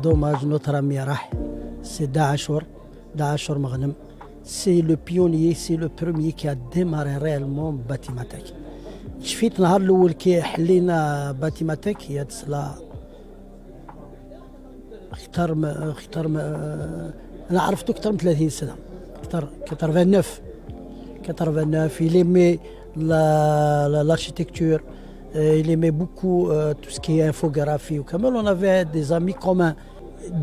Dommage, notre ami راح. C'est Daashur Maghnam. C'est le pionnier, c'est le premier qui a démarré réellement Batimatek. شفيت نهار الأول كي حلينا باتيماتيك هي تسلا اختار أنا عرفته أكثر من 30 سنة أكثر 89 il aimait l'architecture, il aimait beaucoup tout ce qui est infographie. Comme on avait des amis communs,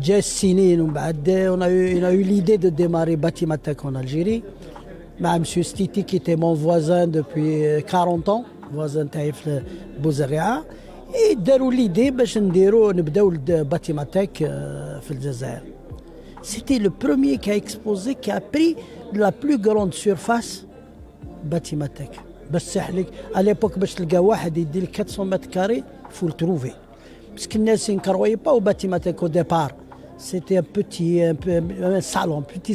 Jess Sinin, on a eu l'idée de démarrer Batimatek en Algérie. M. Stiti qui était mon voisin depuis 40 ans, voisin Taïf Bouzaria. Et داروا l'idée باش نبداو Batimatek في الجزائر. C'était le premier qui a exposé, qui a pris la plus grande surface Batimatek. باش تسحلك à l'époque باش تلقى واحد يدير 400 متر كاري faut le trouver. Parce que الناس ne croyaient pas au Batimatek au départ. C'était un petit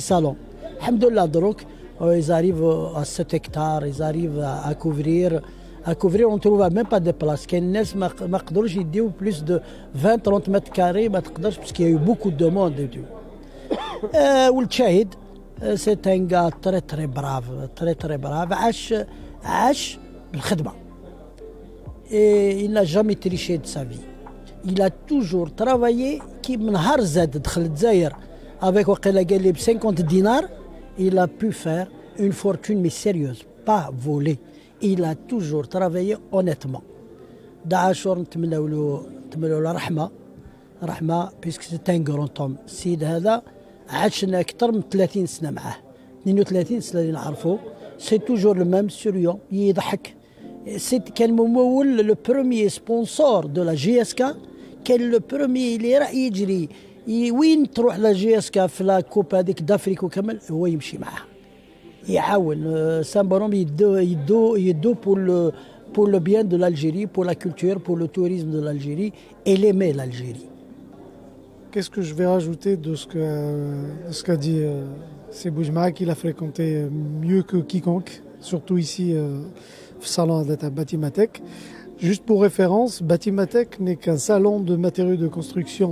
salon. Alhamdoulilah دروك ils arrivent à 7 hectares, ils arrivent à couvrir, on ne trouve même pas de place. Qu'elles ما قدروش يديو plus de 20-30 mètres carrés, ما تقدرش parce qu'il y a eu beaucoup de monde et tout. والشاهد c'est un gars très brave, عاش بالخدمة. Et il n'a jamais triché de sa vie. Il a toujours travaillé كي من نهار زاد دخل الجزائر avec وقيلا قال لي ب 50 دينار. Il a pu faire une fortune, mais sérieuse, pas volée. Il a toujours travaillé honnêtement. Daashur نتمنوا له رحمة puisque c'est un grand homme. السيد هذا عاشنا أكثر من 30 سنة معاه. 32 سنة اللي نعرفه. C'est toujours le même souriant, يضحك. كان ممول le premier sponsor de la GSK. كان le premier اللي راح يجري وين تروح لا جي اس كا في لا كوب هذيك دافريك وكمل هو يمشي معها يعاون سامبرون يدو pour le bien de l'Algérie, pour la culture, pour le tourisme de l'Algérie. Elle aimait l'Algérie. Qu'est-ce que je vais rajouter de ce qu'a dit Boujma, qu'il a fréquenté mieux que quiconque, surtout ici au salon à Batimatek. Juste pour référence, Batimatek n'est qu'un salon de matériaux de construction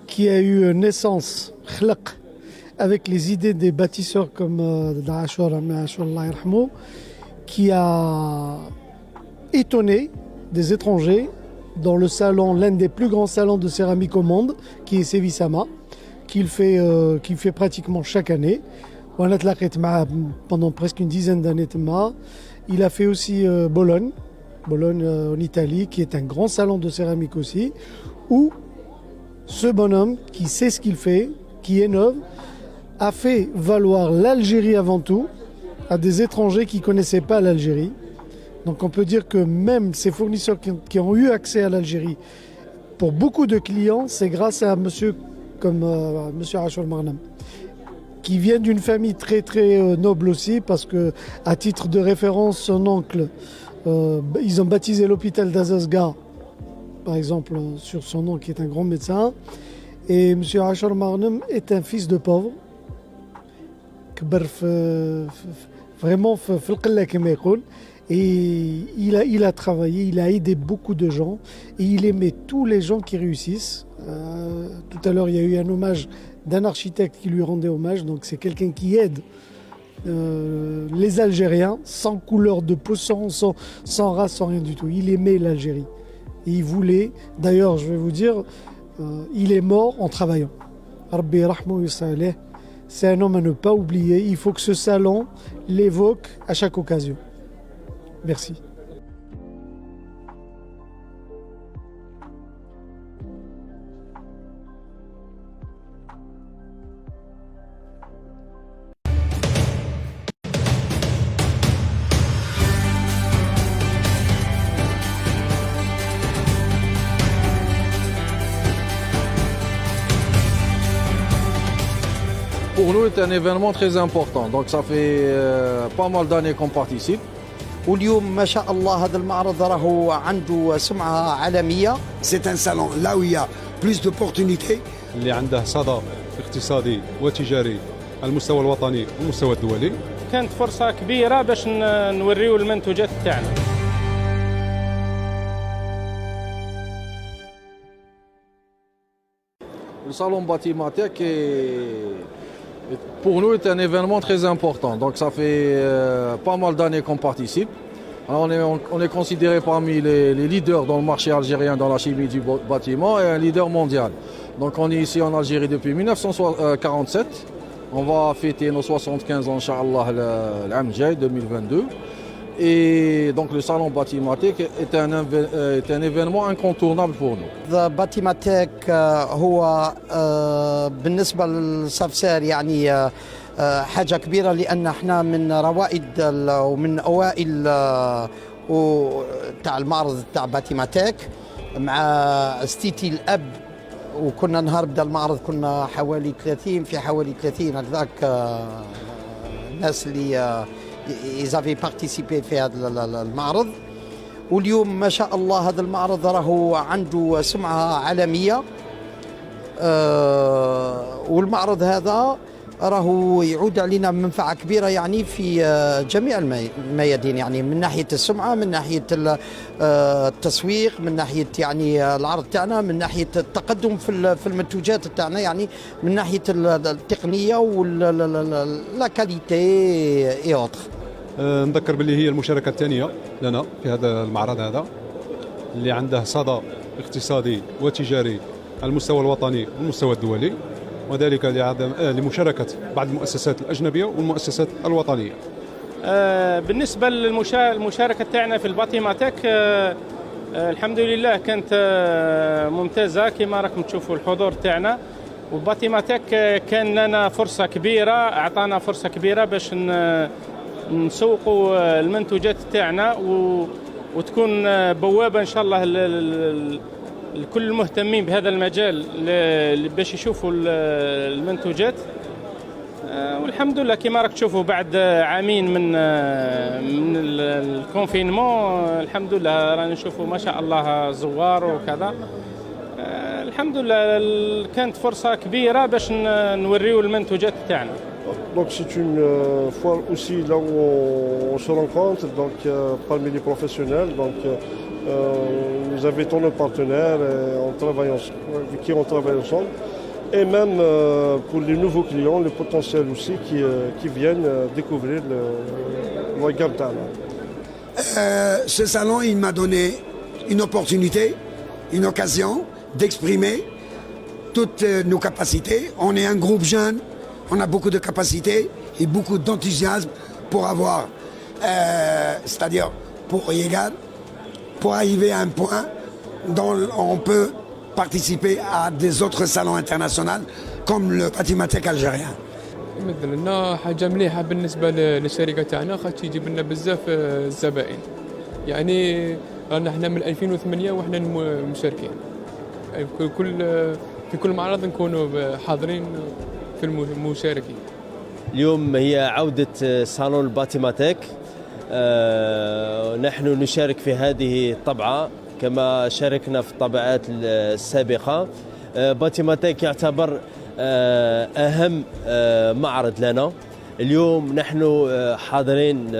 qui a eu naissance avec les idées des bâtisseurs comme Daashur qui a étonné des étrangers dans le salon, l'un des plus grands salons de céramique au monde, qui est Sevissama, qu'il fait pratiquement chaque année. On a pendant presque une dizaine d'années. Il a fait aussi Bologne en Italie, qui est un grand salon de céramique aussi, où ce bonhomme qui sait ce qu'il fait, qui innove, a fait valoir l'Algérie avant tout à des étrangers qui ne connaissaient pas l'Algérie. Donc on peut dire que même ces fournisseurs qui ont eu accès à l'Algérie, pour beaucoup de clients, c'est grâce à monsieur comme monsieur Daashur Maghnam, qui vient d'une famille très très noble aussi, parce que à titre de référence, son oncle, ils ont baptisé l'hôpital d'Azazga, par exemple, sur son nom, qui est un grand médecin. Et M. Daashur Maghnam est un fils de pauvre. Vraiment, et il a travaillé, il a aidé beaucoup de gens, et il aimait tous les gens qui réussissent. Tout à l'heure, il y a eu un hommage d'un architecte qui lui rendait hommage, donc c'est quelqu'un qui aide les Algériens, sans couleur de peau, sans race, sans rien du tout. Il aimait l'Algérie. Et il voulait, d'ailleurs, je vais vous dire, il est mort en travaillant. Rabbi rahmou yusaleh. C'est un homme à ne pas oublier. Il faut que ce salon l'évoque à chaque occasion. Merci. Pour nous, c'est un événement très important. Donc ça fait pas mal d'années qu'on participe. واليوم ما شاء الله هذا المعرض راهو عنده سمعة عالمية. C'est un salon là où il y a plus d'opportunités. اللي عنده صدى اقتصادي وتجاري على المستوى الوطني والمستوى الدولي. كانت فرصة كبيرة باش نوريو المنتوجات تاعنا. le salon Batimatech pour nous est un événement très important. Donc ça fait pas mal d'années qu'on participe. Alors on est considéré parmi les leaders dans le marché algérien dans la chimie du bâtiment et un leader mondial. Donc on est ici en Algérie depuis 1947. On va fêter nos 75 ans, Inch'Allah, l'année 2022. Et donc le salon Batimatech est un événement incontournable pour nous. باتيماتيك هو بالنسبة للسفسار يعني حاجة كبيرة، لأن احنا من روائد ومن أوائل تاع المعرض تاع باتيماتيك مع استيتي الأب. وكنا نهار بدا المعرض كنا حوالي 30 هكذاك الناس اللي ils avaient participé في هذا المعرض. واليوم ما شاء الله هذا المعرض راهو عنده سمعة عالمية. والمعرض هذا راهو يعود علينا منفعة كبيرة يعني في جميع الميادين، يعني من ناحية السمعة، من ناحية التسويق، من ناحية يعني العرض تاعنا، من ناحية التقدم في المنتوجات تاعنا، يعني من ناحية التقنية ولا كاليتي اي اوتر. نذكر باللي هي المشاركة الثانية لنا في هذا المعرض هذا اللي عنده صدى اقتصادي وتجاري على المستوى الوطني والمستوى الدولي، وذلك لمشاركة بعض المؤسسات الأجنبية والمؤسسات الوطنية. بالنسبة للمشاركة تاعنا في الباتيماتيك الحمد لله كانت ممتازة كما راكم تشوفوا الحضور تاعنا. وباتيماتيك كان لنا فرصة كبيرة، أعطانا فرصة كبيرة باش نسوقوا المنتوجات تاعنا وتكون بوابة إن شاء الله لكل المهتمين بهذا المجال باش يشوفوا المنتوجات. والحمد لله كما راك تشوفوا بعد عامين من الكونفينمون الحمد لله رانا نشوفوا ما شاء الله زوار وكذا. الحمد لله كانت فرصة كبيرة باش نوريو المنتوجات تاعنا. Donc c'est une foire aussi là où on se rencontre donc parmi les professionnels. Donc nous invitons nos partenaires avec qui on travaille ensemble, et même pour les nouveaux clients, les potentiels aussi qui viennent découvrir le gamme tana. Ce salon, il m'a donné une opportunité, une occasion d'exprimer toutes nos capacités. On est un groupe jeune, on a beaucoup de capacités et beaucoup d'enthousiasme pour avoir, c'est-à-dire pour arriver à un point dont on peut participer à des autres salons internationaux comme le Batimatech algérien. يمثل لنا حاجة مليحة بالنسبة للشركة تاعنا، خاطر يجيب لنا بزاف الزبائن. يعني رانا احنا من 2008 واحنا مشاركين في كل معرض نكونوا حاضرين في المشاركين. اليوم هي عودة صالون الباتيماتيك. نحن نشارك في هذه الطبعة كما شاركنا في الطبعات السابقة. باتيماتيك يعتبر أهم معرض لنا. اليوم نحن حاضرين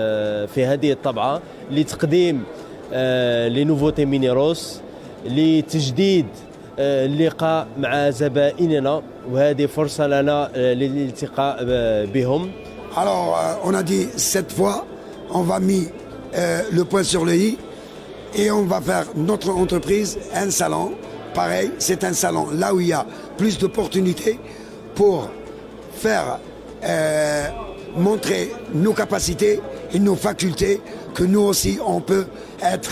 في هذه الطبعة لتقديم لنوفوتي مينيروس، لتجديد اللقاء مع زبائننا، وهذه فرصة لنا للالتقاء بهم. Alors on a dit cette fois on va mettre le point sur le i et on va faire notre entreprise un salon. Pareil, c'est un salon là où il y a plus d'opportunités pour faire montrer nos capacités et nos facultés, que nous aussi on peut être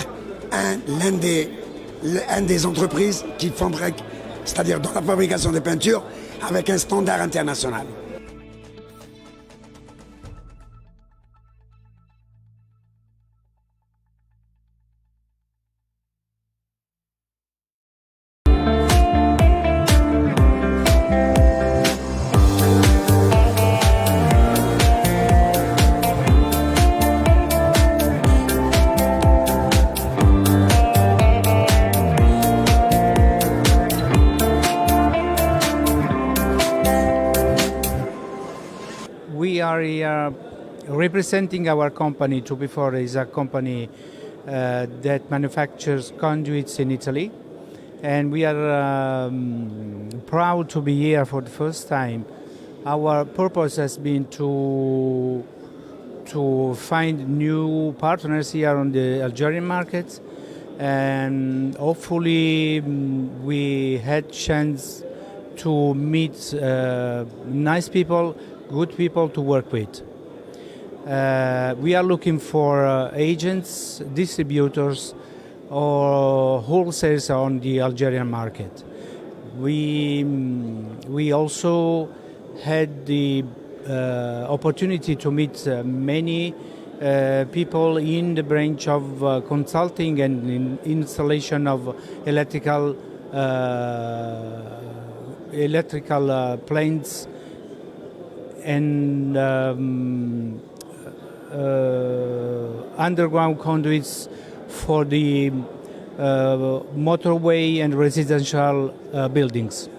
un des entreprises qui fabriquent, c'est-à-dire dans la fabrication des peintures avec un standard international. We are representing our company. Tubifore is a company that manufactures conduits in Italy, and we are proud to be here for the first time. Our purpose has been to find new partners here on the Algerian market, and hopefully we had chance to meet nice people, good people to work with. We are looking for agents, distributors, or wholesalers on the Algerian market. We also had the opportunity to meet many people in the branch of consulting and in installation of electrical plants and underground conduits for the motorway and residential buildings.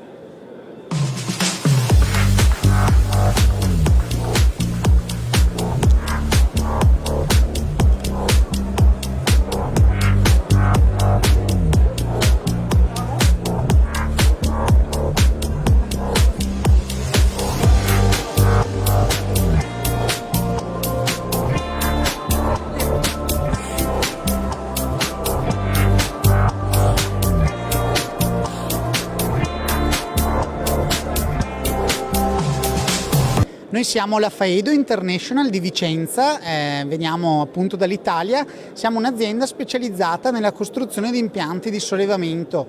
Noi siamo la Faedo International di Vicenza, veniamo appunto dall'Italia, siamo un'azienda specializzata nella costruzione di impianti di sollevamento,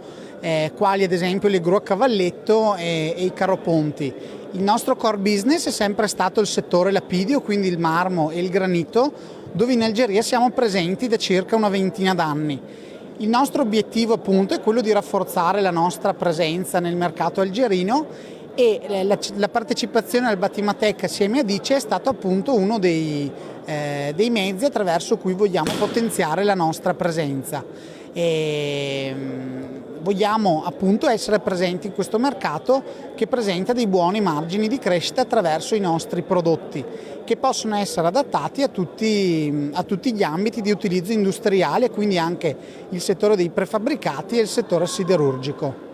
quali ad esempio le gru a cavalletto e i carroponti. Il nostro core business è sempre stato il settore lapidio, quindi il marmo e il granito, dove in Algeria siamo presenti da circa una ventina d'anni. Il nostro obiettivo appunto è quello di rafforzare la nostra presenza nel mercato algerino, e la partecipazione al Batimatech assieme a Dice è stato appunto uno dei mezzi attraverso cui vogliamo potenziare la nostra presenza. Vogliamo appunto essere presenti in questo mercato che presenta dei buoni margini di crescita attraverso i nostri prodotti, che possono essere adattati a tutti gli ambiti di utilizzo industriale, quindi anche il settore dei prefabbricati e il settore siderurgico.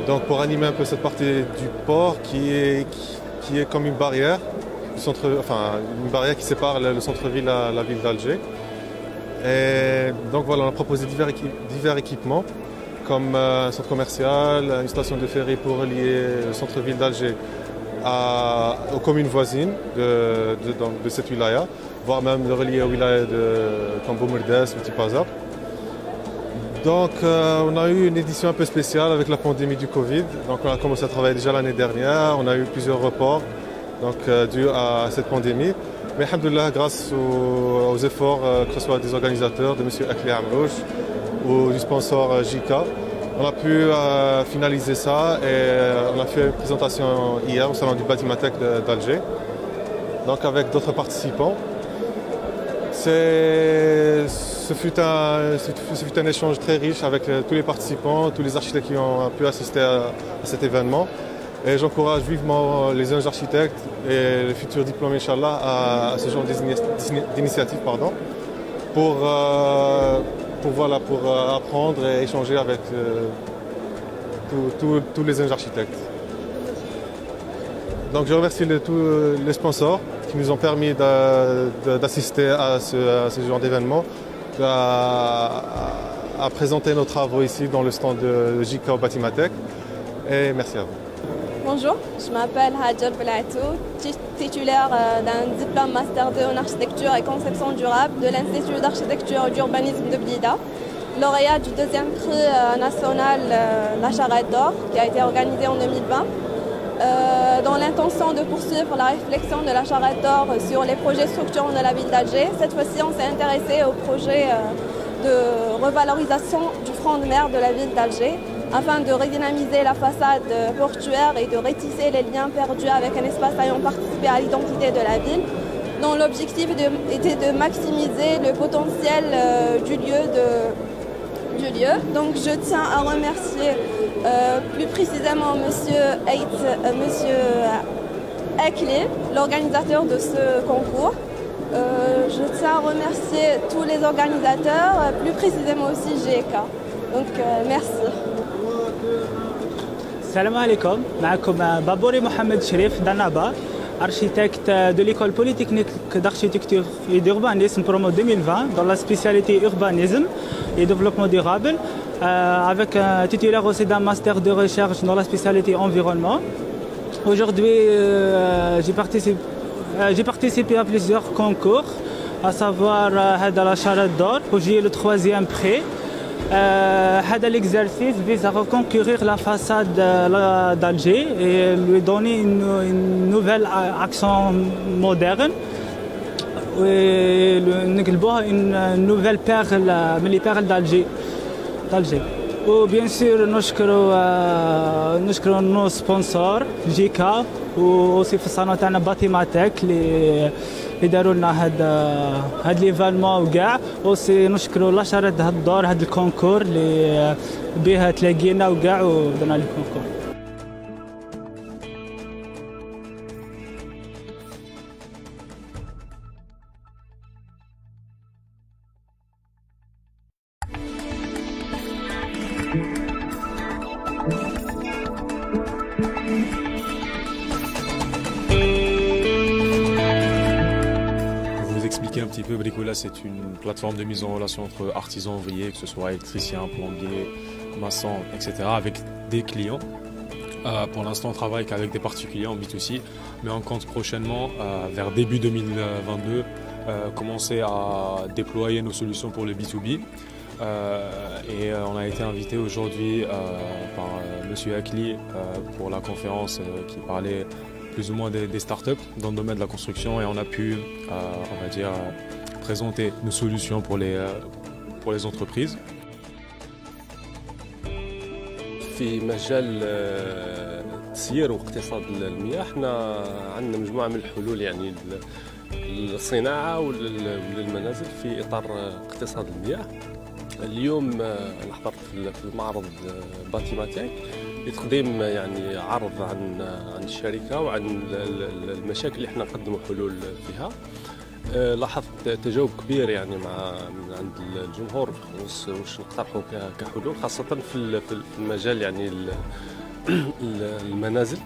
Donc pour animer un peu cette partie du port qui est comme une barrière, une barrière qui sépare le centre-ville de la ville d'Alger. Et donc voilà, on a proposé divers équipements comme un centre commercial, une station de ferry pour relier le centre-ville d'Alger aux communes voisines de cette wilaya, voire même de relier aux wilayas comme Boumerdès ou Tipazar. Donc on a eu une édition un peu spéciale avec la pandémie du Covid. Donc on a commencé à travailler déjà l'année dernière. On a eu plusieurs reports donc, dus à cette pandémie. Mais alhamdoulilah, grâce aux efforts, que ce soit des organisateurs, de M. Akli Amrouche ou du sponsor JK, on a pu finaliser ça et on a fait une présentation hier au salon du Batimatech d'Alger, donc avec d'autres participants. Ce fut un échange très riche avec tous les participants, tous les architectes qui ont pu assister à cet événement. Et j'encourage vivement les jeunes architectes et les futurs diplômés, Inch'Allah, à ce genre d'initiative pour apprendre et échanger avec tous les jeunes architectes. Donc je remercie tous les sponsors qui nous ont permis d'assister à ce genre d'événement, à présenter nos travaux ici dans le stand de JK au Batimatech. Et merci à vous. Bonjour, je m'appelle Hadjar Belaatou, titulaire d'un diplôme Master 2 en architecture et conception durable de l'Institut d'architecture et d'urbanisme de Blida, lauréat du deuxième prix national La Charrette d'Or qui a été organisé en 2020. Dans l'intention de poursuivre la réflexion de La Charrette d'Or sur les projets structurants de la ville d'Alger, cette fois-ci on s'est intéressé au projet de revalorisation du front de mer de la ville d'Alger, afin de redynamiser la façade portuaire et de retisser les liens perdus avec un espace ayant participé à l'identité de la ville, dont l'objectif était de maximiser le potentiel du lieu. Donc je tiens à remercier plus précisément Monsieur Akli, l'organisateur de ce concours. Je tiens à remercier tous les organisateurs, plus précisément aussi GK. Donc merci. Salam alaikum, معكم Babouri Mohamed Sherif d'Annaba, architecte de l'école polytechnique d'architecture et d'urbanisme promo 2020 dans la spécialité urbanisme et développement durable, avec un titulaire aussi d'un master de recherche dans la spécialité environnement. Aujourd'hui, j'ai participé à plusieurs concours, à savoir La Charrette d'Or, où j'ai eu le 3e prix. L'exercice vise à reconquérir la façade d'Alger et lui donner une nouvelle accent moderne et une nouvelle perle, les perles d'Alger. وبيان نشكروا nos sponsors JK وأوسي في الصالون تاعنا باتيماتيك اللي داروا لنا هاد ليفالمون وكاع. أوسي نشكروا لا شاريت هاد الدور هاد الكونكور اللي بها تلاقينا وكاع ودرنا لي كونكور. Un petit peu, Bricola, c'est une plateforme de mise en relation entre artisans, ouvriers, que ce soit électriciens, plombiers, maçons, etc., avec des clients. Pour l'instant, on travaille qu'avec des particuliers en B2C, mais on compte prochainement, vers début 2022, commencer à déployer nos solutions pour le B2B. Et on a été invité aujourd'hui par Monsieur Akli pour la conférence qui parlait plus ou moins des startups dans le domaine de la construction, et on a pu, on va dire, présenter nos solutions pour les entreprises. في مجال تسيير واقتصاد المياه احنا عندنا مجموعة من الحلول يعني للصناعة وللمنازل في إطار اقتصاد المياه. اليوم أنا حضرت في المعرض باتيماتيك لتقديم يعني عرض عن الشركة وعن المشاكل اللي احنا نقدموا حلول فيها. لاحظت تجاوب كبير يعني من عند الجمهور بخصوص واش نقترحوا كحلول، خاصة في المجال يعني المنازل.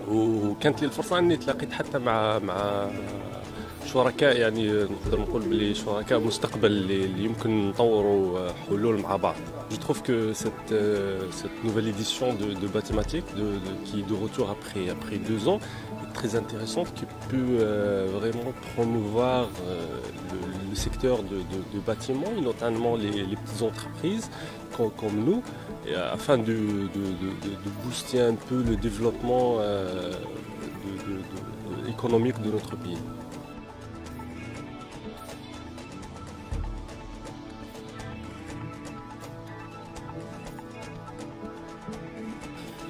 وكانت لي الفرصة اني تلاقيت حتى مع شركاء يعني نقدر نقول بلي شركاء مستقبل اللي يمكن نطوروا حلول مع بعض. Je trouve que cette nouvelle édition de Batimatek qui est de retour après 2 ans est très intéressante, qui peut vraiment promouvoir le secteur de bâtiment et notamment les petites entreprises comme nous, afin de booster un peu le développement économique de notre pays.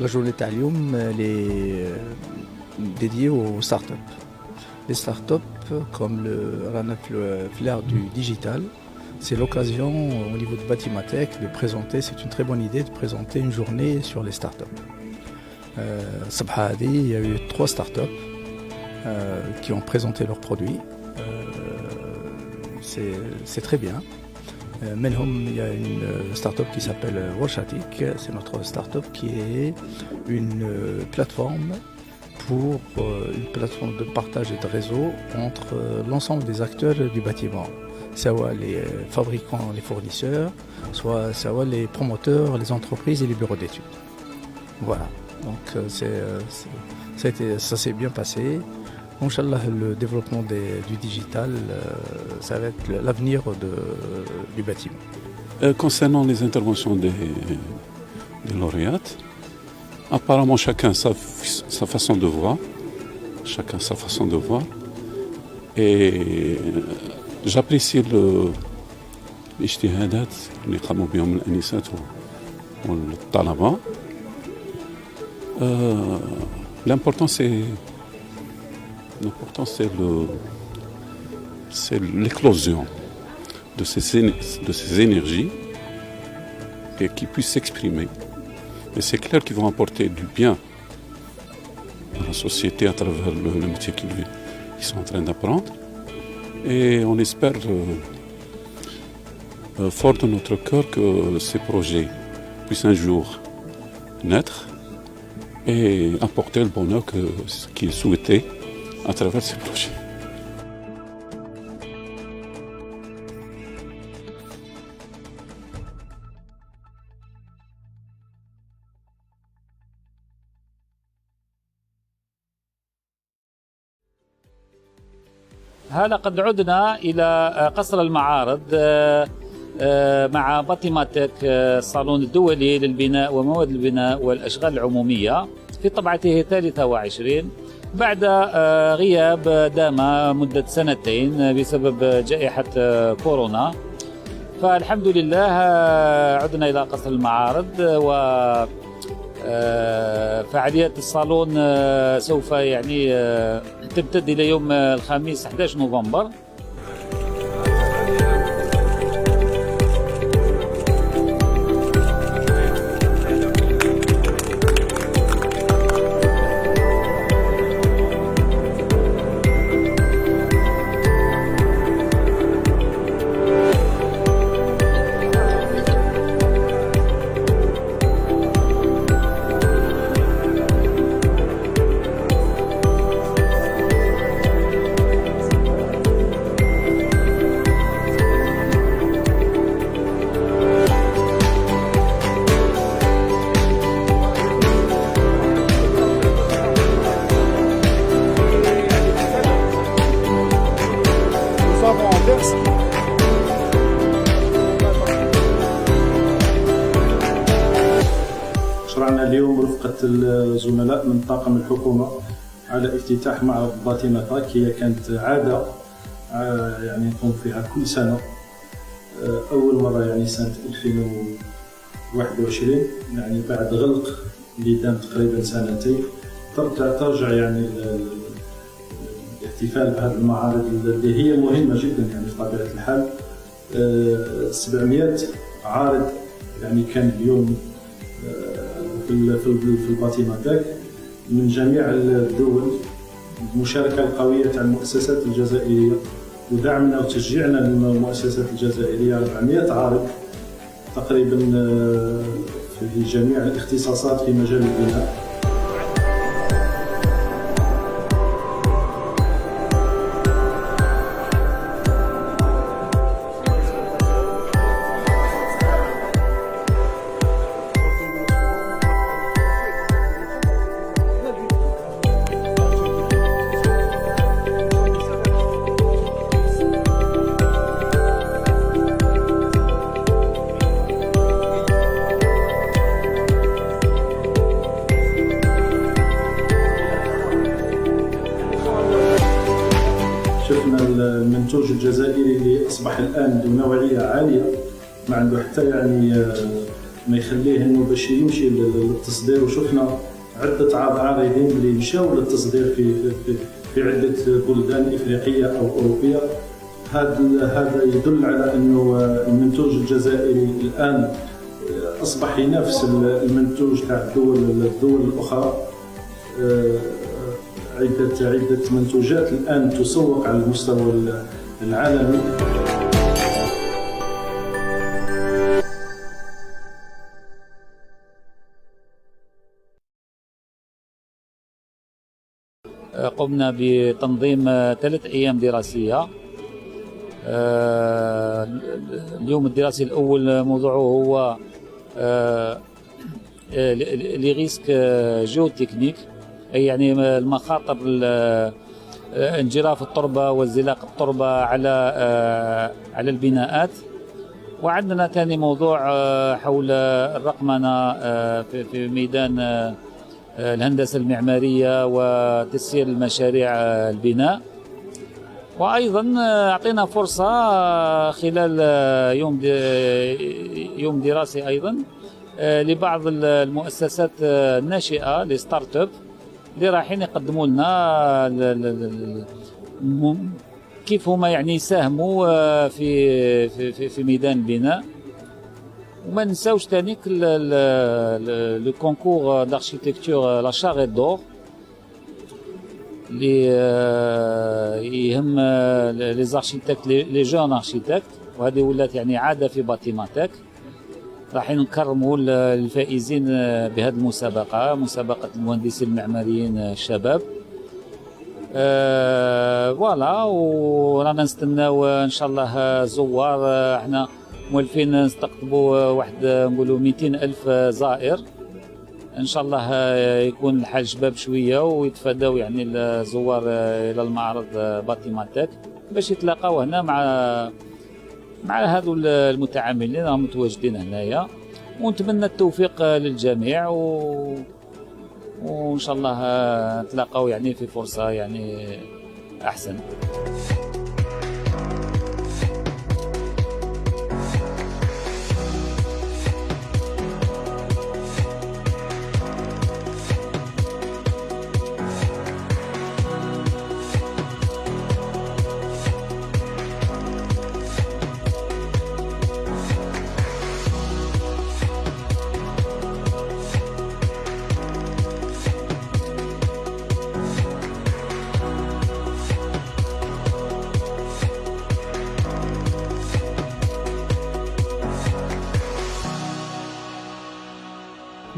La journée تاع اليوم dédiée aux startups. Les startups, comme رانا في l'ère du digital, c'est l'occasion au niveau de Batimatek de présenter, c'est une très bonne idée de présenter une journée sur les startups. الصباح هذه il y a eu 3 startups qui ont présenté leurs produits. C'est très bien. Menhom, il y a une start-up qui s'appelle Warshatik. C'est notre start-up qui est une plateforme une plateforme de partage et de réseau entre l'ensemble des acteurs du bâtiment. Soit les fabricants, les fournisseurs, soit les promoteurs, les entreprises et les bureaux d'études. Voilà. Donc ça s'est bien passé. Inch'Allah, le développement du digital, ça va être l'avenir du bâtiment. Concernant les interventions des lauréates, apparemment chacun sa façon de voir. Chacun sa façon de voir. Et j'apprécie الاجتهادات اللي قاموا بهم الأنسات والطلبة. L'important c'est l'éclosion de ces énergies et qui puissent s'exprimer. Et c'est clair qu'ils vont apporter du bien à la société à travers le métier qu'ils sont en train d'apprendre. Et on espère fort de notre cœur que ces projets puissent un jour naître et apporter le bonheur qui est souhaité à travers ces projets. هلا قد عدنا إلى قصر المعارض مع باتيماتك الصالون الدولي للبناء ومواد البناء والأشغال العمومية في طبعته 23 بعد غياب دام مدة 2 بسبب جائحة كورونا. فالحمد لله عدنا إلى قصر المعارض فعاليات الصالون سوف تمتد إلى يوم الخميس 11 نوفمبر. شرعنا اليوم رفقة الزملاء من طاقم الحكومة على افتتاح معرض باتيماتك. هي كانت عادة نقوم فيها كل سنة، أول مرة سنة 2021 بعد غلق اللي دام تقريبا 2 ترجع الاحتفال بهذه المعارض اللي هي مهمة جدا في طبيعة الحال. 700 عارض كان اليوم في الباتيماتك من جميع الدول، المشاركة القوية تاع المؤسسات الجزائرية ودعمنا وتشجيعنا للمؤسسات الجزائرية. 400 عارض تقريبا في جميع الاختصاصات في مجال البناء. المنتوج الجزائري اللي اصبح الان ذو نوعيه عاليه، ما عنده حتى يعني ما يخليه انه باش يمشي للتصدير. وشفنا عده عارضين اللي مشاو للتصدير في عده بلدان افريقيه او اوروبيه. هذا يدل على انه المنتوج الجزائري الان اصبح ينافس المنتوج تاع الدول الاخرى. عده منتوجات الان تسوق على المستوى العالمي. قمنا بتنظيم 3 أيام دراسية. اليوم الدراسي الأول موضوعه هو لي ريسك جيوتكنيك، أي يعني المخاطر انجراف التربة وانزلاق التربة على البناءات. وعندنا ثاني موضوع حول الرقمنة في ميدان الهندسة المعمارية وتسيير المشاريع البناء. وأيضا أعطينا فرصة خلال يوم دراسي أيضا لبعض المؤسسات الناشئة لستارت اب اللي رايحين يقدموا لنا كيف هما يعني يساهموا في ميدان البناء. وما نساوش تانيك لو كونكور داركتيكتور لا شاريت دور اللي يهم لي زاركتيكت لي جون اركتيكت، وهذه ولات يعني عاده في باتيماتيك. راح نكرموا الفائزين بهذه المسابقه، مسابقه المهندسين المعماريين الشباب. فوالا، ورانا نستناو ان شاء الله زوار. احنا مولفين نستقطبوا واحد نقولوا 200,000 زائر ان شاء الله. يكون الحال شباب شويه ويتفاداو يعني الزوار الى المعرض باتيماتيك باش يتلاقاو هنا مع هذو المتعاملين اللي راهم متواجدين هنايا. ونتمنى التوفيق للجميع وان شاء الله نتلاقاو يعني في فرصه يعني احسن.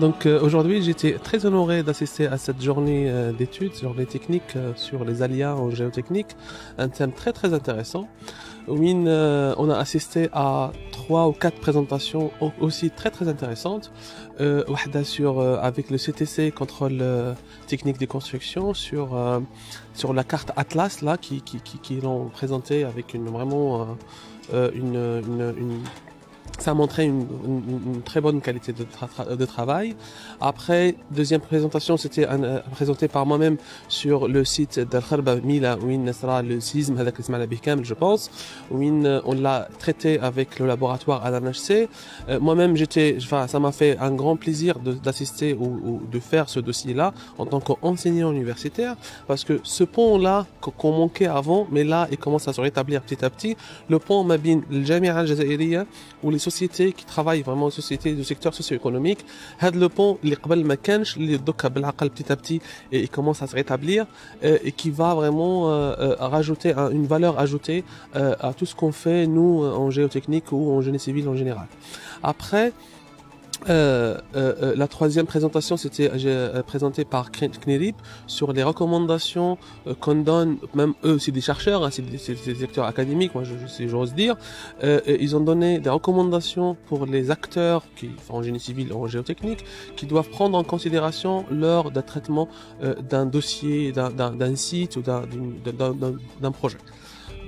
Donc aujourd'hui, j'étais très honoré d'assister à cette journée d'études, journée technique sur les aléas en géotechnique, un thème très très intéressant. Où on a assisté à 3 ou 4 présentations aussi très très intéressantes. Avec le CTC, contrôle technique des constructions, sur la carte Atlas là, qui l'ont présenté avec ça a montré une très bonne qualité de travail. Après, deuxième présentation, c'était présenté par moi-même sur le site d'Al-Kharba Mila, où il sera le séisme, je pense, où on l'a traité avec le laboratoire à l'NHC. Moi-même, ça m'a fait un grand plaisir d'assister ou de faire ce dossier-là en tant qu'enseignant universitaire, parce que ce pont-là qu'on manquait avant, mais là, il commence à se rétablir petit à petit. Le pont Mabin, le Jamia al-Jazairiya, ou les sociétés qui travaillent vraiment, les sociétés du secteur socio-économique, le pont, petit à petit, et il commence à se rétablir, et qui va vraiment rajouter une valeur ajoutée à tout ce qu'on fait, nous, en géotechnique ou en génie civil en général. Après, la troisième présentation, c'était présenté par CNIRIP sur les recommandations qu'on donne, même eux, c'est des chercheurs, hein, c'est des secteurs académiques, moi si j'ose dire. Ils ont donné des recommandations pour les acteurs en génie civil ou en géotechnique qui doivent prendre en considération lors d'un traitement d'un dossier, d'un site ou d'un projet.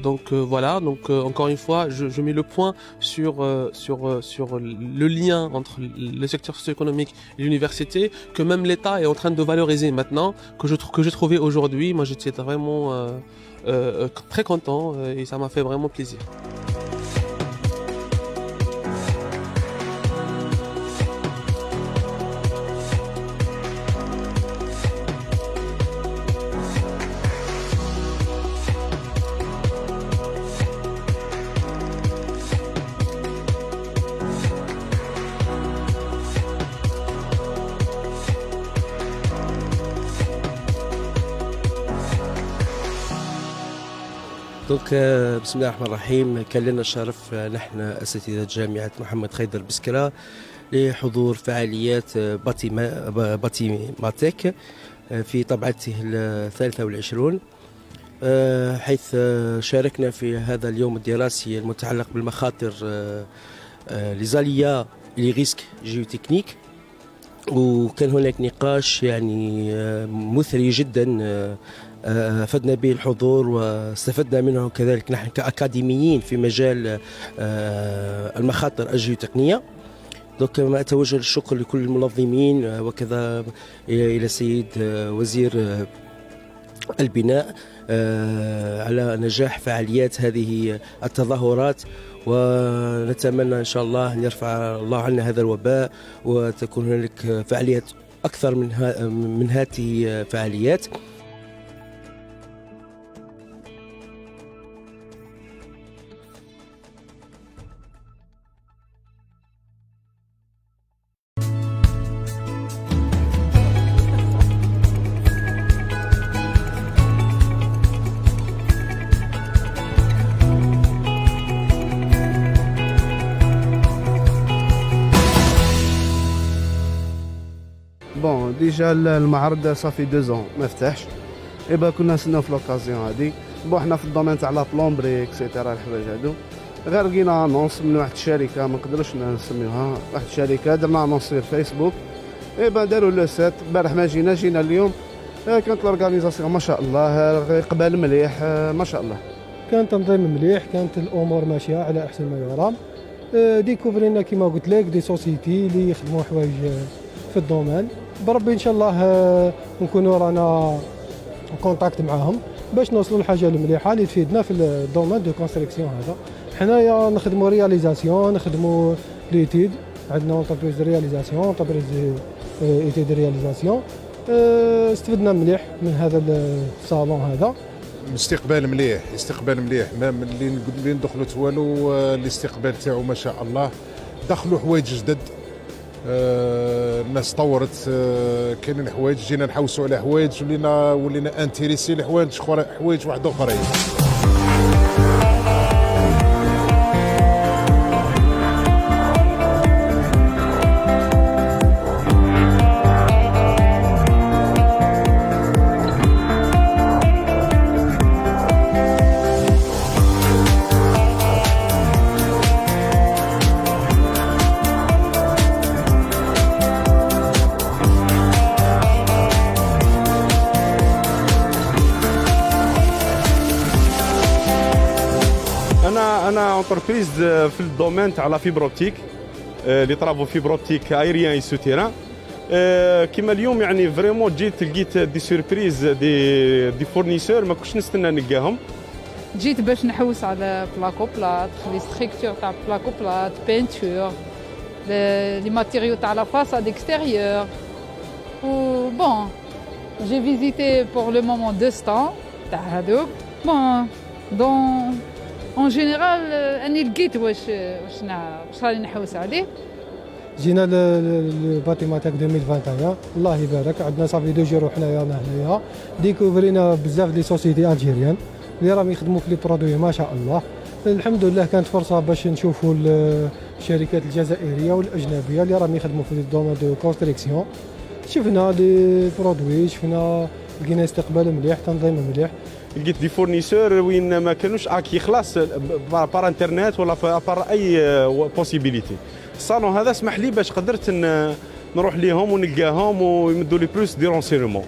Donc voilà, donc encore une fois, je mets le point sur le lien entre le secteur socio-économique et l'université, que même l'État est en train de valoriser maintenant, que j'ai trouvé aujourd'hui. Moi j'étais vraiment très content et ça m'a fait vraiment plaisir. دونك بسم الله الرحمن الرحيم. كان لنا الشرف نحن أساتذة جامعة محمد خيدر بسكرة لحضور فعاليات باتيماتيك في طبعته 23 حيث شاركنا في هذا اليوم الدراسي المتعلق بالمخاطر ليزاليا لي ريسك جيوتكنيك، وكان هناك نقاش يعني مثري جدا أفدنا به الحضور واستفدنا منه كذلك نحن كأكاديميين في مجال المخاطر الجيوتقنية. دونك ما أتوجه الشكر لكل المنظمين وكذا إلى السيد وزير البناء على نجاح فعاليات هذه التظاهرات، ونتمنى إن شاء الله أن يرفع الله عنا هذا الوباء وتكون هناك فعاليات أكثر من هذه فعاليات. بون ديجا المعرض صافي 2 ans ما فتحش، ايبا كنا نستناو في لوكازيون هادي. بون حنا في الدومين تاع لا بلومبري اكسيتيرا الحوايج هادو، غير لقينا انونس من واحد الشركه ما نقدروش نسميوها، واحد الشركه درنا انونس في الفيسبوك، ايبا داروا لو سيت. البارح ما جينا اليوم، كانت لورغانيزاسيون ما شاء الله، اقبال مليح ما شاء الله، كان تنظيم مليح، كانت الامور ماشيه على احسن ما يرام. ديكوفرينا كيما قلت لك دي سوسيتي اللي يخدموا حوايج في الدومين، بربي ان شاء الله نكونوا رانا كونتاكت معاهم باش نوصلوا لحاجه المليحه اللي تفيدنا في الدومين دو كونستركسيون. هذا حنايا نخدموا رياليزاسيون، نخدموا ليتيد، عندنا اونتربريز رياليزاسيون، اونتربريز ايتيد رياليزاسيون. استفدنا مليح من هذا الصالون هذا. استقبال مليح ما اللي ندخلوا والو، الاستقبال تاعو ما شاء الله، دخلوا حوايج جدد، الناس طورت، كاينين حوايج جينا نحوسوا على حوايج، ولينا انتريسي لحوايج واحد اخرين. انا انتربريز في الدومين تاع لا فيبر اوبتيك، لي طرافو فيبر اوبتيك ايريان اي سوتيران. كيما اليوم يعني فريمون جيت لقيت دي سوربريز دي فورنيسور ما كنتش نستنى نلقاهم. جيت باش نحوس على بلاكو بلات، لي ستركتور تاع بلاكو بلات، بينتور، لي ماتيريو تاع لا فاساد اكستيريور. و بون جي فيزيتي بور لو مومون 2 ستاند تاع هذوك. بون دون اون جينيرال اني لقيت واش راني نحوس عليه. جينا لباتيماتيك 2021 الله يبارك، عندنا صافي 2 جور حنايا هنايا، ديكوفرينا بزاف دي سوسيتي الجيريان اللي راهم يخدموا في لي برودوي ما شاء الله. الحمد لله كانت فرصه باش نشوفوا الشركات الجزائريه والاجنبيه اللي راهم يخدموا في الدومين دو كونستركسيون. شفنا دي برودوي، لقينا استقبال مليح، تنظيم مليح. لقيت دي فورنيسور وين ما كانوش اكي خلاص بار انترنت ولا بار اي بوسيبيليتي. الصالون هذا سمح لي باش قدرت نروح ليهم ونلقاهم ويمدوا لي بلوس دي رونسيرمون.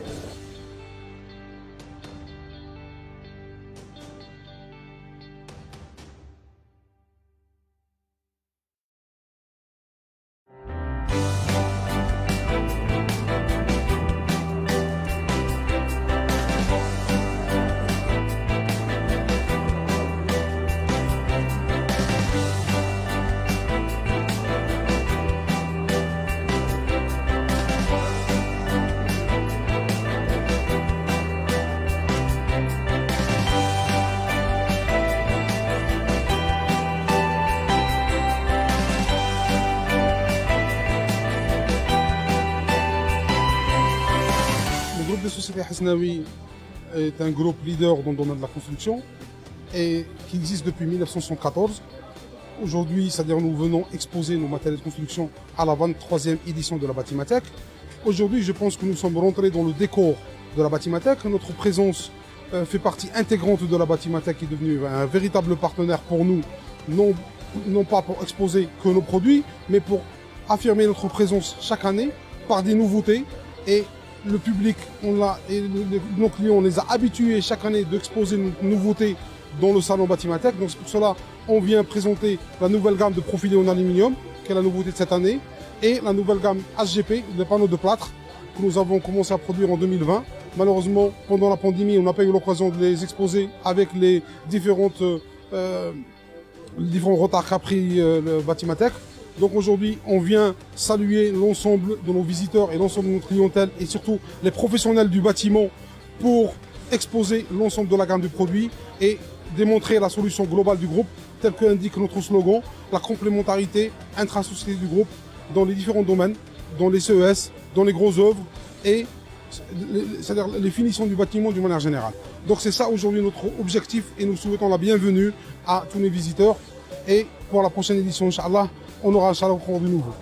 société Hasnaoui est un groupe leader dans le domaine de la construction et qui existe depuis 1974. Aujourd'hui, c'est-à-dire nous venons exposer nos matériels de construction à la 23e édition de la Batimathèque. Aujourd'hui, je pense que nous sommes rentrés dans le décor de la Batimathèque. Notre présence fait partie intégrante de la Batimathèque qui est devenue un véritable partenaire pour nous, non pas pour exposer que nos produits, mais pour affirmer notre présence chaque année par des nouveautés. Et le public, nos clients, on les a habitués chaque année d'exposer nos nouveautés dans le salon Batimathèque. Donc c'est pour cela on vient présenter la nouvelle gamme de profilés en aluminium, qui est la nouveauté de cette année, et la nouvelle gamme HGP, les panneaux de plâtre, que nous avons commencé à produire en 2020. Malheureusement, pendant la pandémie, on n'a pas eu l'occasion de les exposer avec les différents retards qu'a pris le Batimathèque. Donc aujourd'hui, on vient saluer l'ensemble de nos visiteurs et l'ensemble de notre clientèle et surtout les professionnels du bâtiment pour exposer l'ensemble de la gamme de produits et démontrer la solution globale du groupe, telle que indique notre slogan, la complémentarité intra-société du groupe dans les différents domaines, dans les CES, dans les grosses œuvres et c'est-à-dire les finitions du bâtiment d'une manière générale. Donc c'est ça aujourd'hui notre objectif et nous souhaitons la bienvenue à tous les visiteurs et pour la prochaine édition, Inch'Allah, on aura Inch'Allah encore du nouveau.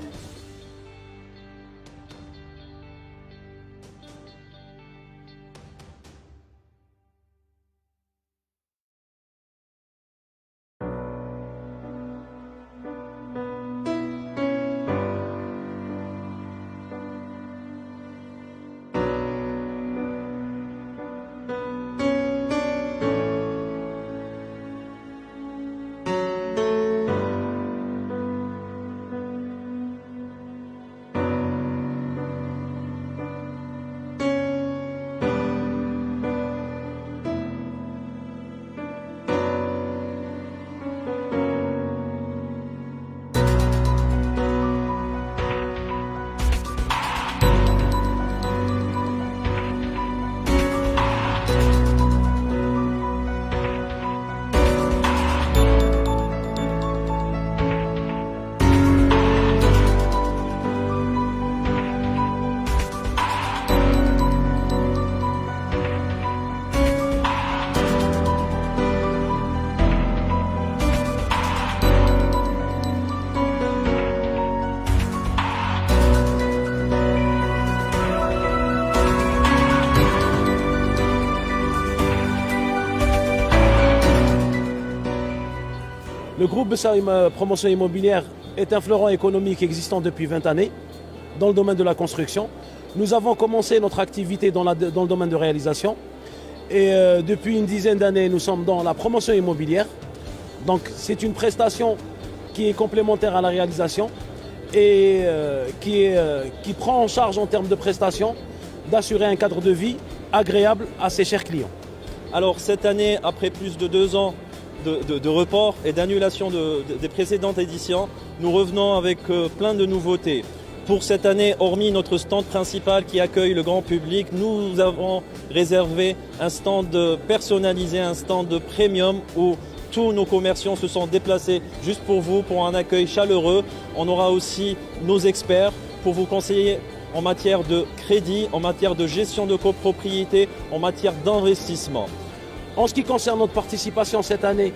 Le groupe Bessarim Promotion Immobilière est un fleuron économique existant depuis 20 années dans le domaine de la construction. Nous avons commencé notre activité dans le domaine de réalisation et depuis une dizaine d'années, nous sommes dans la promotion immobilière. Donc c'est une prestation qui est complémentaire à la réalisation et qui prend en charge en termes de prestations d'assurer un cadre de vie agréable à ses chers clients. Alors cette année, après plus de 2 ans de report et d'annulation des précédentes éditions, nous revenons avec plein de nouveautés. Pour cette année, hormis notre stand principal qui accueille le grand public, nous avons réservé un stand personnalisé, un stand premium où tous nos commerciants se sont déplacés juste pour vous, pour un accueil chaleureux. On aura aussi nos experts pour vous conseiller en matière de crédit, en matière de gestion de copropriété, en matière d'investissement. En ce qui concerne notre participation cette année,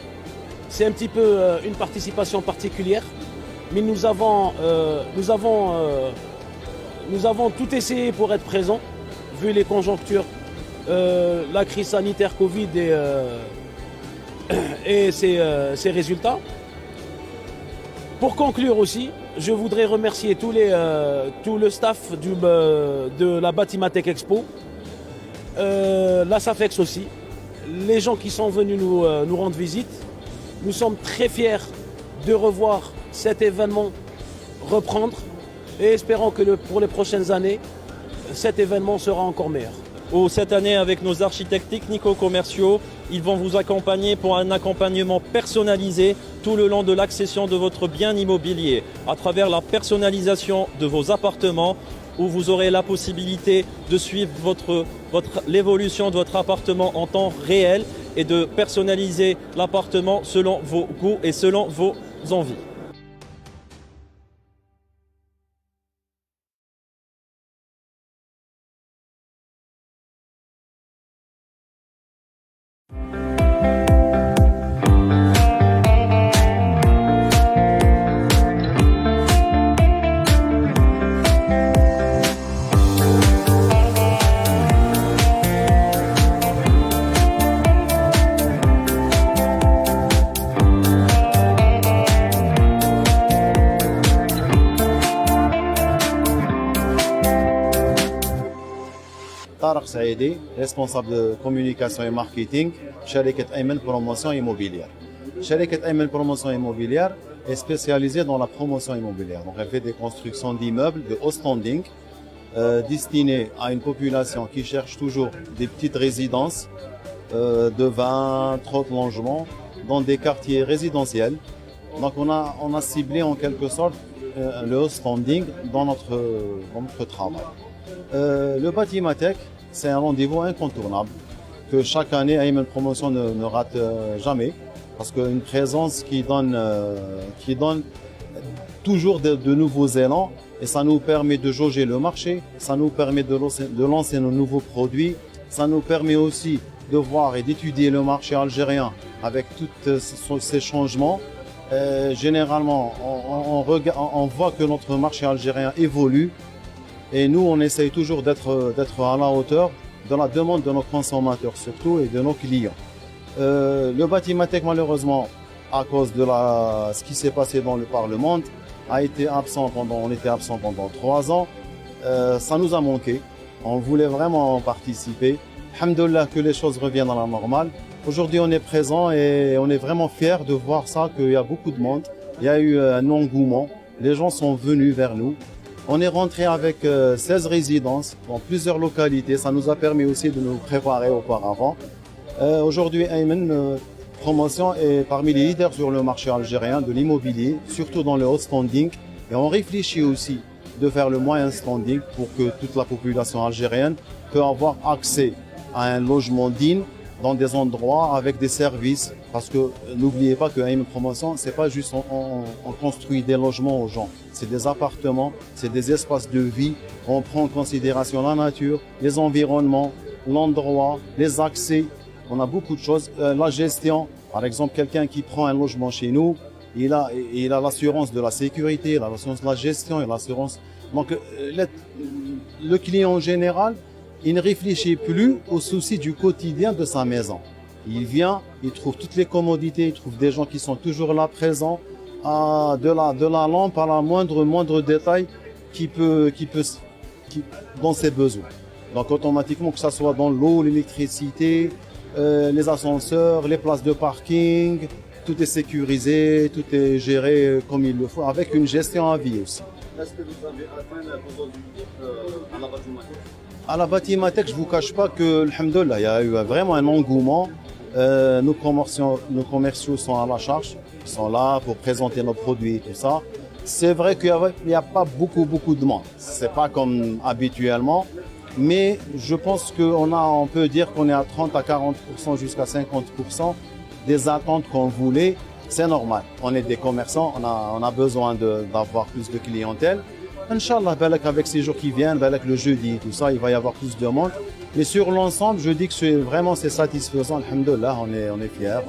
c'est un petit peu une participation particulière, mais nous avons tout essayé pour être présents, vu les conjonctures, la crise sanitaire Covid et ses résultats. Pour conclure aussi, je voudrais remercier tout le staff de la Batimathèque Expo, la SAFEX aussi, les gens qui sont venus nous rendre visite. Nous sommes très fiers de revoir cet événement reprendre et espérons que pour les prochaines années, cet événement sera encore meilleur. Cette année, avec nos architectes technico-commerciaux, ils vont vous accompagner pour un accompagnement personnalisé tout le long de l'accession de votre bien immobilier, à travers la personnalisation de vos appartements, où vous aurez la possibilité de suivre l'évolution de votre appartement en temps réel et de personnaliser l'appartement selon vos goûts et selon vos envies. طارق سعيدي, responsable de communication et marketing, شركة أيمن Promotion Immobilière. شركة أيمن Promotion Immobilière est spécialisée dans la promotion immobilière. Donc elle fait des constructions d'immeubles de haut standing destinées à une population qui cherche toujours des petites résidences de 20, 30 logements dans des quartiers résidentiels. Donc on a ciblé en quelque sorte le haut standing dans notre travail. Le Batimatech, c'est un rendez-vous incontournable que chaque année Ayman Promotion ne rate jamais, parce qu'une présence qui donne toujours de nouveaux élans, et ça nous permet de jauger le marché, ça nous permet de lancer nos nouveaux produits, ça nous permet aussi de voir et d'étudier le marché algérien avec tous ces changements. Généralement, on voit que notre marché algérien évolue, et nous, on essaye toujours d'être à la hauteur de la demande de nos consommateurs surtout et de nos clients. Le Batimatech, malheureusement, à cause de ce qui s'est passé dans le Parlement, on était absent pendant 3 ans. Ça nous a manqué. On voulait vraiment participer. Alhamdoulilah que les choses reviennent à la normale. Aujourd'hui, on est présent et on est vraiment fiers de voir ça, qu'il y a beaucoup de monde. Il y a eu un engouement. Les gens sont venus vers nous. On est rentré avec 16 résidences dans plusieurs localités. Ça nous a permis aussi de nous préparer auparavant. Aujourd'hui, Ayman Promotion est parmi les leaders sur le marché algérien de l'immobilier, surtout dans le haut standing. Et on réfléchit aussi de faire le moyen standing pour que toute la population algérienne puisse avoir accès à un logement digne dans des endroits avec des services. Parce que n'oubliez pas que Ayman Promotion, c'est pas juste on construit des logements aux gens. C'est des appartements, c'est des espaces de vie. On prend en considération la nature, les environnements, l'endroit, les accès. On a beaucoup de choses. La gestion, par exemple, quelqu'un qui prend un logement chez nous, il a l'assurance de la sécurité, il a l'assurance de la gestion, il a l'assurance. Donc, le client en général, il ne réfléchit plus aux soucis du quotidien de sa maison. Il vient, il trouve toutes les commodités, il trouve des gens qui sont toujours là présents, de la lampe à la moindre détail dans ses besoins. Donc automatiquement, que ce soit dans l'eau, l'électricité, les ascenseurs, les places de parking, tout est sécurisé, tout est géré comme il le faut, avec une gestion à vie aussi. Est-ce que vous avez atteint vos objectifs à la Batimatech? À la Batimatech, je ne vous cache pas que, alhamdoulilah, il y a eu vraiment un engouement. Nos commerciaux sont à la charge, ils sont là pour présenter nos produits et tout ça. C'est vrai qu'il n'y a pas beaucoup de monde. C'est pas comme habituellement, mais je pense on peut dire qu'on est à 30 à 40% jusqu'à 50% des attentes qu'on voulait. C'est normal. On est des commerçants, on a besoin d'avoir plus de clientèle. Inch'Allah, avec ces jours qui viennent, avec le jeudi, tout ça, il va y avoir plus de monde. Mais sur l'ensemble, je dis que c'est satisfaisant. Alhamdoulilah, on est fiers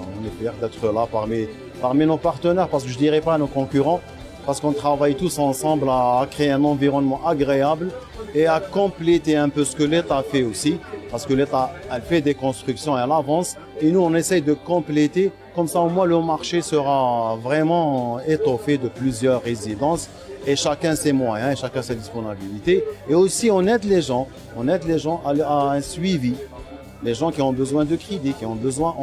d'être là parmi nos partenaires, parce que je dirais pas nos concurrents, parce qu'on travaille tous ensemble à créer un environnement agréable et à compléter un peu ce que l'État fait aussi, parce que l'État, elle fait des constructions, elle avance, et nous on essaye de compléter, comme ça au moins le marché sera vraiment étoffé de plusieurs résidences, et chacun ses moyens, et chacun ses disponibilités, et aussi on aide les gens à un suivi. Les gens qui ont besoin de crédit, qui ont besoin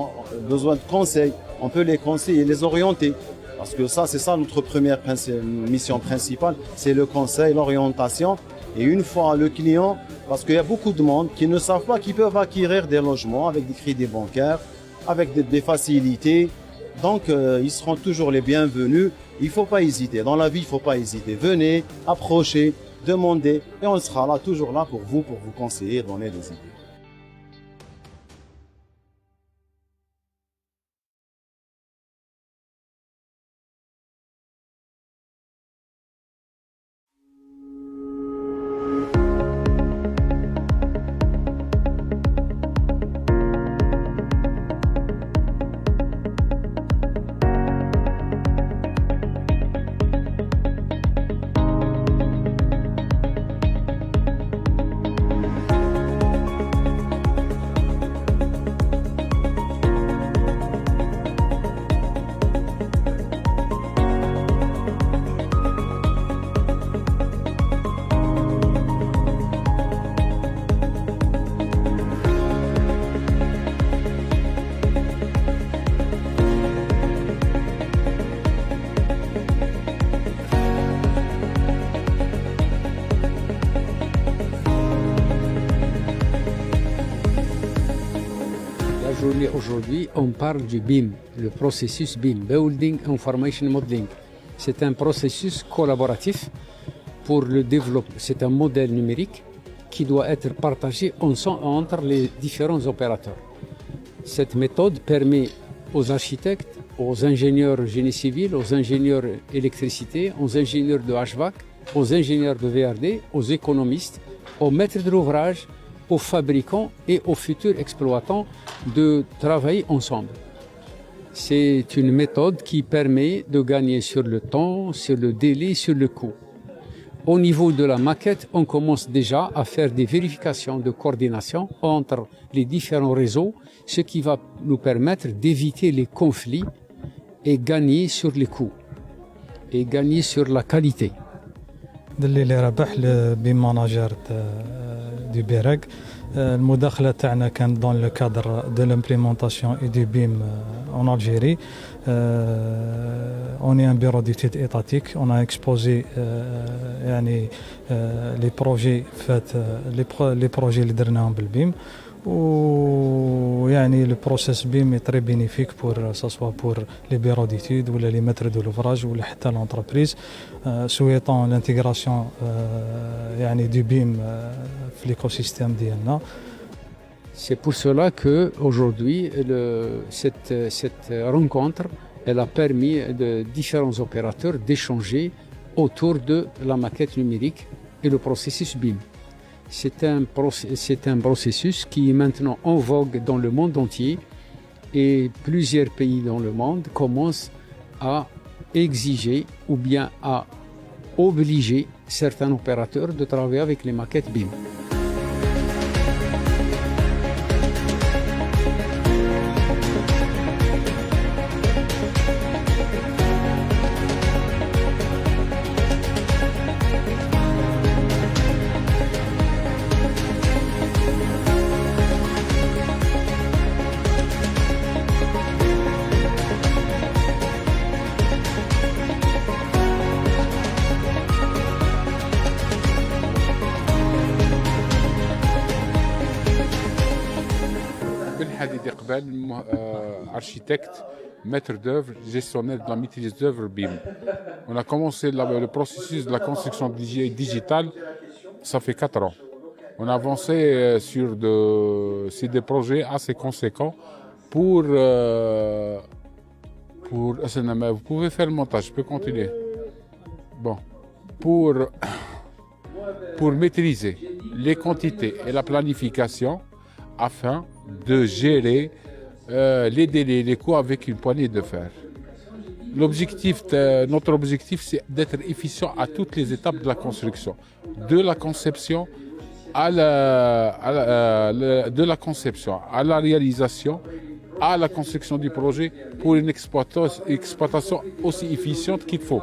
de conseils, on peut les conseiller et les orienter. Parce que c'est ça notre première mission principale, c'est le conseil, l'orientation. Et une fois le client, parce qu'il y a beaucoup de monde qui ne savent pas qu'ils peuvent acquérir des logements avec des crédits bancaires, avec des facilités. Donc ils seront toujours les bienvenus. Il ne faut pas hésiter. Dans la vie, il ne faut pas hésiter. Venez, approchez, demandez. Et on sera là, toujours là pour vous conseiller, donner des idées. Mais aujourd'hui, on parle du BIM, le processus BIM, Building Information Modeling. C'est un processus collaboratif pour le développement. C'est un modèle numérique qui doit être partagé entre les différents opérateurs. Cette méthode permet aux architectes, aux ingénieurs génie civil, aux ingénieurs électricité, aux ingénieurs de HVAC, aux ingénieurs de VRD, aux économistes, aux maîtres de l'ouvrage, aux fabricants et aux futurs exploitants de travailler ensemble. C'est une méthode qui permet de gagner sur le temps, sur le délai, sur le coût. Au niveau de la maquette, on commence déjà à faire des vérifications de coordination entre les différents réseaux, ce qui va nous permettre d'éviter les conflits et gagner sur les coûts et gagner sur la qualité. دليلي ربح البيم ماناجر دي بيرق المداخله تاعنا كانت دون لو كادر دو لامبليمونطاسيون اي دي بيم en Algérie. On est un bureau d'études étatique. On a exposé les projets faits, les projets اللي درناهم بالبيم. ويعني le process BIM est très bénéfique pour ça soit pour les bureaux d'études ou les maîtres de l'ouvrage ou حتى l'entreprise souhaitant l'intégration يعني du BIM في l'écosystème ديالنا. C'est pour cela que aujourd'hui cette rencontre elle a permis de différents opérateurs d'échanger autour de la maquette numérique et le processus BIM. C'est un processus qui est maintenant en vogue dans le monde entier et plusieurs pays dans le monde commencent à exiger ou bien à obliger certains opérateurs de travailler avec les maquettes BIM. Architecte, maître d'œuvre, gestionnaire de la maîtrise d'œuvre BIM. On a commencé le processus de la construction digitale, ça fait 4 ans. On a avancé sur des projets assez conséquents pour vous pouvez faire le montage, je peux continuer. Bon, pour maîtriser les quantités et la planification afin de gérer les délais, les coûts avec une poignée de fer. Notre objectif, c'est d'être efficient à toutes les étapes de la construction, de la conception à la réalisation, à la construction du projet pour une exploitation aussi efficiente qu'il faut.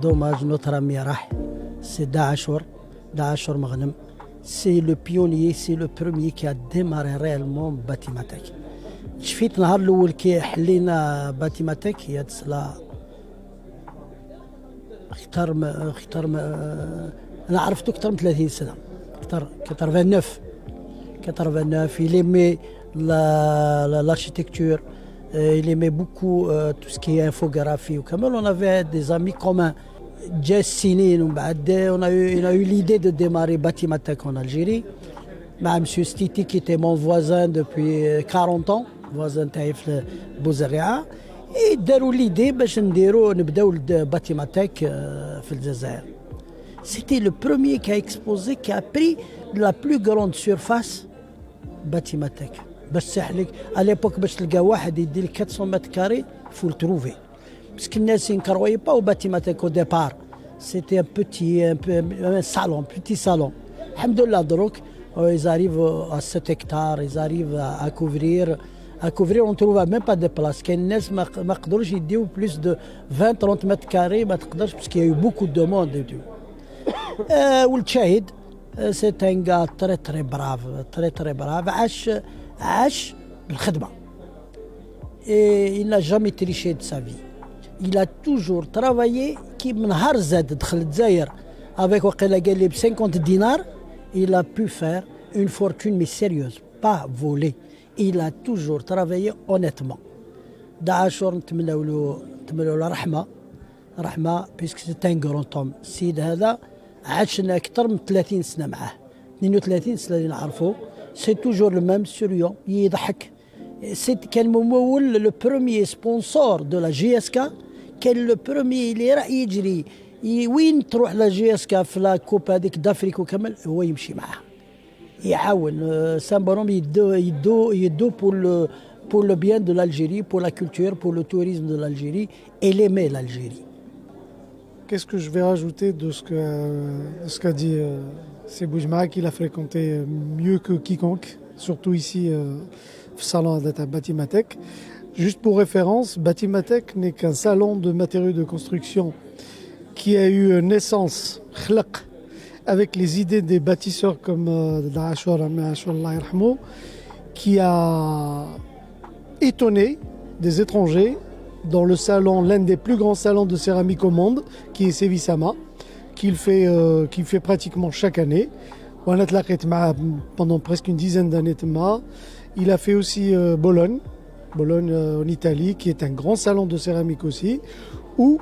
Dommage, notre ami Rah, c'est Daashur Maghnam. C'est le pionnier, c'est le premier qui a démarré réellement Batimatek. شفيت نهار الاول كي حلينا باتيماتيك هي تسلا اختار انا عرفته اكثر من 30 سنه اكثر 89 il aimait l'architecture, il aimait beaucoup tout ce qui est infographie. Comme on avait des amis communs. On a eu l'idée de démarrer Batimatek en Algérie. M. Stiti qui était mon voisin depuis 40 ans, voisin Taïf Bouzaria. Et داروا l'idée باش نبداو Batimatek في الجزائر. C'était le premier qui a exposé, qui a pris la plus grande surface Batimatek. À l'époque, باش تلقى واحد يدير 400 mètres carrés, il faut le trouver. Parce que les gens ne croyaient pas au Batimatek au départ. C'était un petit salon. Alhamdoulilah, ils arrivent à 7 hectares, ils arrivent à couvrir. On ne trouve même pas de place. Les gens ne peuvent pas plus de 20-30 mètres carrés, parce qu'il y a eu beaucoup de demandes. والشاهد c'est un gars très brave عاش بالخدمة. Et il n'a jamais triché de sa vie. Il a toujours travaillé كي من نهار زاد دخل الجزائر avec وقيلا قال لي ب 50 دينار il a pu faire une fortune mais sérieuse, pas volée. Il a toujours travaillé honnêtement. دعاشور نتمنوا له رحمة puisque c'est un grand homme. السيد هذا عاشنا أكثر من 30 سنة معاه. 32 سنة اللي نعرفه. C'est toujours le même souriant, يضحك. كان ممول le premier sponsor de la GSK. كان le premier اللي راح يجري وين تروح لا GSK في لا كوب هذيك دافريك وكمل هو يمشي معاه. يعاون سامبرون يدو pour le bien de l'Algérie, pour la culture, pour le tourisme de l'Algérie. Elle aimait l'Algérie. Qu'est-ce que je vais rajouter de ce qu'a dit Boujma, qu'il a fréquenté mieux que quiconque, surtout ici au salon de Batimatek. Juste pour référence, Batimatek n'est qu'un salon de matériaux de construction qui a eu naissance, avec les idées des bâtisseurs comme Da'ashor, qui a étonné des étrangers dans le salon, l'un des plus grands salons de céramique au monde, qui est Sevisama, qu'il fait pratiquement chaque année. On a travaillé pendant presque une dizaine d'années. Il a fait aussi Bologne en Italie, qui est un grand salon de céramique aussi, où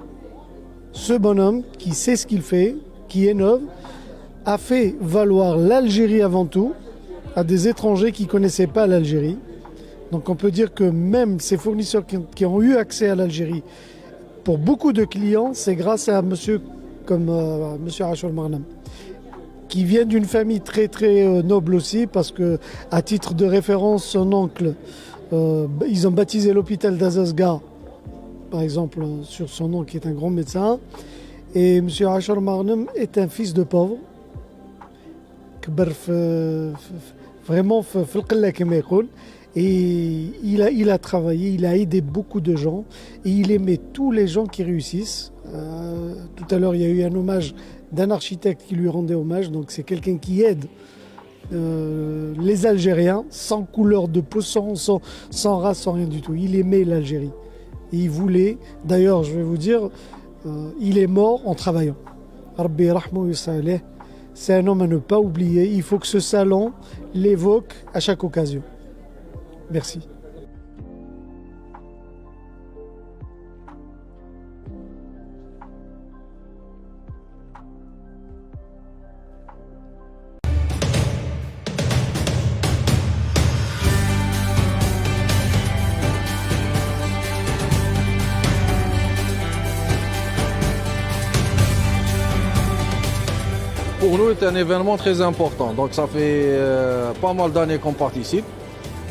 ce bonhomme qui sait ce qu'il fait, qui innove, a fait valoir l'Algérie avant tout à des étrangers qui ne connaissaient pas l'Algérie. Donc on peut dire que même ces fournisseurs qui ont eu accès à l'Algérie, pour beaucoup de clients, c'est grâce à monsieur comme monsieur Rachel Marnam, qui vient d'une famille très très noble aussi, parce que à titre de référence, son oncle, ils ont baptisé l'hôpital d'Azazga, par exemple, sur son nom, qui est un grand médecin. Et monsieur Rachel Marnam est un fils de pauvre, vraiment et il a travaillé, il a aidé beaucoup de gens et il aimait tous les gens qui réussissent. Tout à l'heure, il y a eu un hommage d'un architecte qui lui rendait hommage, donc c'est quelqu'un qui aide les Algériens sans couleur de peau, sans race, sans rien du tout. Il aimait l'Algérie et il voulait, d'ailleurs je vais vous dire, il est mort en travaillant. Rabbi Rahmou Yusaleh. C'est un homme à ne pas oublier. Il faut que ce salon l'évoque à chaque occasion. Merci. Pour nous, c'est un événement très important. Donc ça fait pas mal d'années qu'on participe.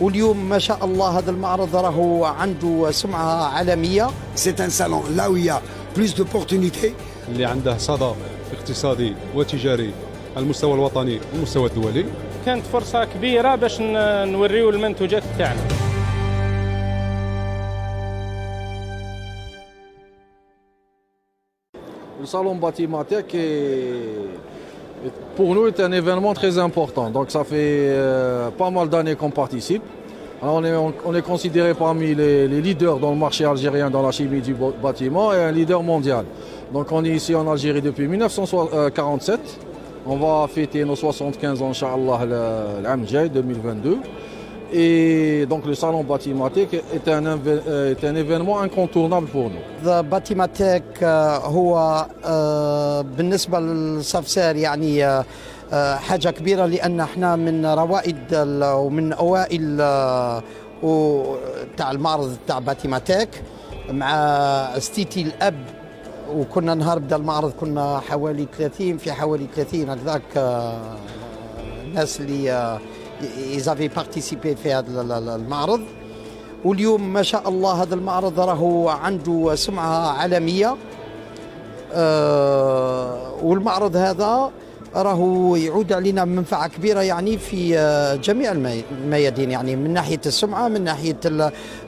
واليوم ما شاء الله هذا المعرض راهو عنده سمعة عالمية. C'est un salon là où il y a plus d'opportunités. اللي عنده صدى اقتصادي وتجاري على المستوى الوطني والمستوى الدولي. كانت فرصة كبيرة باش نوريو المنتوجات تاعنا. Le salon Batimatek pour nous, c'est un événement très important. Donc ça fait pas mal d'années qu'on participe. Alors on est considéré parmi les leaders dans le marché algérien dans la chimie du bâtiment et un leader mondial. Donc on est ici en Algérie depuis 1947. On va fêter nos 75 ans, Inch'Allah, l'année 2022. Et donc le salon Batimatech est un événement incontournable pour nous. باتيماتيك هو بالنسبة للصفصير يعني حاجة كبيرة لأن احنا من روائد ومن أوائل تاع المعرض تاع باتيماتيك مع ستيتي الأب. وكنا نهار بدا المعرض كنا حوالي 30 هكذاك الناس اللي يزافي بارتيسيبي في هذا المعرض. واليوم ما شاء الله هذا المعرض راهو عنده سمعة عالمية. والمعرض هذا راهو يعود علينا بمنفعة كبيرة يعني في جميع الميادين، يعني من ناحية السمعة، من ناحية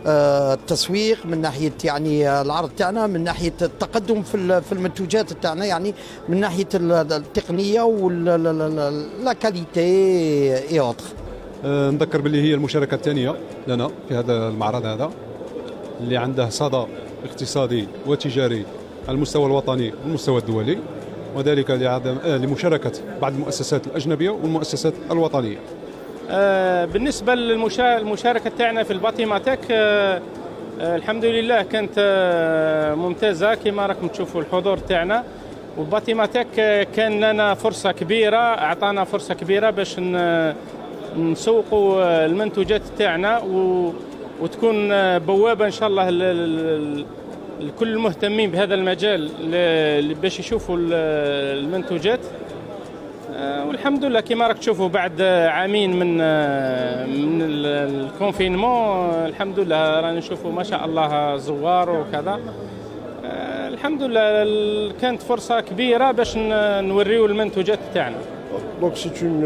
التسويق، من ناحية يعني العرض تاعنا، من ناحية التقدم في المنتوجات تاعنا، يعني من ناحية التقنية ولا كاليتي اي اوتر. نذكر باللي هي المشاركة الثانية لنا في هذا المعرض هذا اللي عنده صدى اقتصادي وتجاري على المستوى الوطني والمستوى الدولي، وذلك لمشاركة بعض المؤسسات الأجنبية والمؤسسات الوطنية. بالنسبة للمشاركة تاعنا في الباتيماتيك الحمد لله كانت ممتازة كما راكم تشوفوا الحضور تاعنا. والباتيماتيك كان لنا فرصة كبيرة، أعطانا فرصة كبيرة باش نسوقوا المنتوجات تاعنا وتكون بوابة إن شاء الله لكل المهتمين بهذا المجال باش يشوفوا المنتوجات. والحمد لله كما راك تشوفوا بعد عامين من الكونفينمون الحمد لله رانا نشوفوا ما شاء الله زوار وكذا. الحمد لله كانت فرصة كبيرة باش نوريو المنتوجات تاعنا. Donc c'est une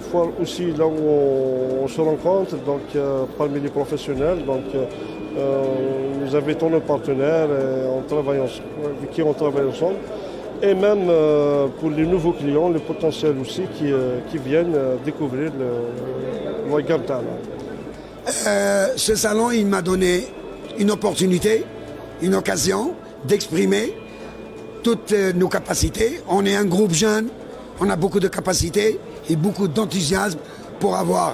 foire aussi là où on se rencontre donc parmi les professionnels. Donc nous invitons nos partenaires avec qui on travaille ensemble, et même pour les nouveaux clients, les potentiels aussi qui viennent découvrir le Gamtana. Ce salon, il m'a donné une opportunité, une occasion d'exprimer toutes nos capacités. On est un groupe jeune, on a beaucoup de capacités et beaucoup d'enthousiasme pour avoir,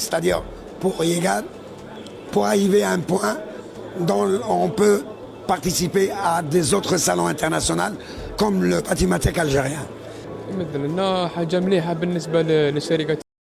c'est-à-dire pour arriver à un point dont on peut participer à des autres salons internationaux comme le Batimatech algérien. يمثل لنا حاجة مليحة بالنسبة للشركة